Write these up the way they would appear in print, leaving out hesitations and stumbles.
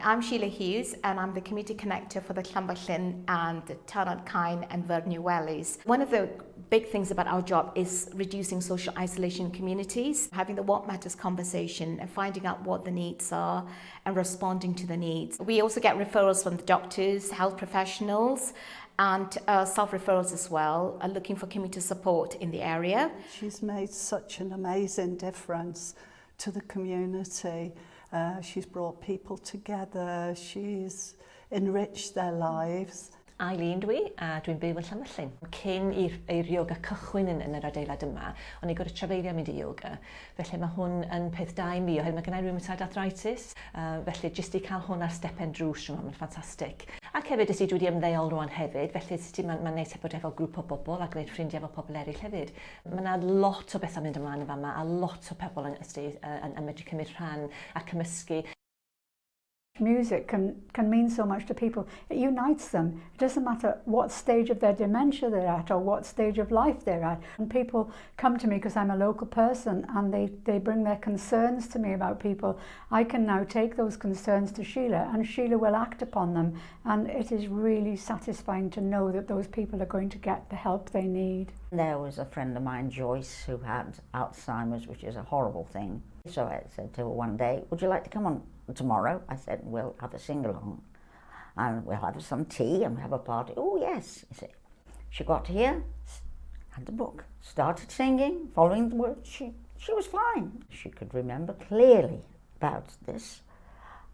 I'm Sheila Hughes and I'm the community connector for the Llamballyn and Tarnod Cain and Vernew Wellies. One of the big things about our job is reducing social isolation in communities, having the what matters conversation and finding out what the needs are and responding to the needs. We also get referrals from the doctors, health professionals and self-referrals as well, looking for community support in the area. She's made such an amazing difference to the community. She's brought people together, she's enriched their lives. Eileen dwi, a dwi'n byw yn Llamballyn. Cyn i'r yoga cychwyn yn yr adeilad yma, o'n i gwrdd trafeilio mynd i yoga. Felly mae hwn yn peth da i mi, oherwydd mae gennau rheumatoid arthritis. Felly jyst i cael hwn ar stepen drws rhwng mae'n ffantastig. Ac hefyd ys i dwi wedi ymddeol rwan hefyd, felly mae'n neis bod efo grŵp o bobl a gwneud ffrindiau efo pobl eraill hefyd. Mae yna lot o bethau mynd ymlaen yma a lot o pobl yn medru cymryd rhan a cymysgu. Music can mean so much to people. It unites them. It doesn't matter what stage of their dementia they're at or what stage of life they're at. And people come to me because I'm a local person and they bring their concerns to me about people. I can now take those concerns to Sheila and Sheila will act upon them. And it is really satisfying to know that those people are going to get the help they need. There was a friend of mine, Joyce, who had Alzheimer's, which is a horrible thing. So I said to her one day, would you like to come on tomorrow? I said, we'll have a sing-along and we'll have some tea and have a party. Oh, yes. She got here, had the book, started singing, following the words. She was fine. She could remember clearly about this.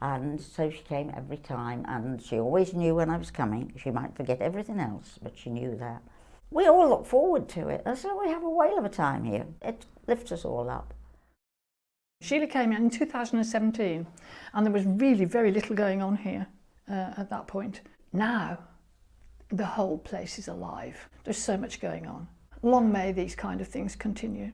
And so she came every time and she always knew when I was coming. She might forget everything else, but she knew that. We all look forward to it. And so we have a whale of a time here. It lifts us all up. Sheila came in 2017 and there was really very little going on here at that point. Now the whole place is alive. There's so much going on. Long may these kind of things continue.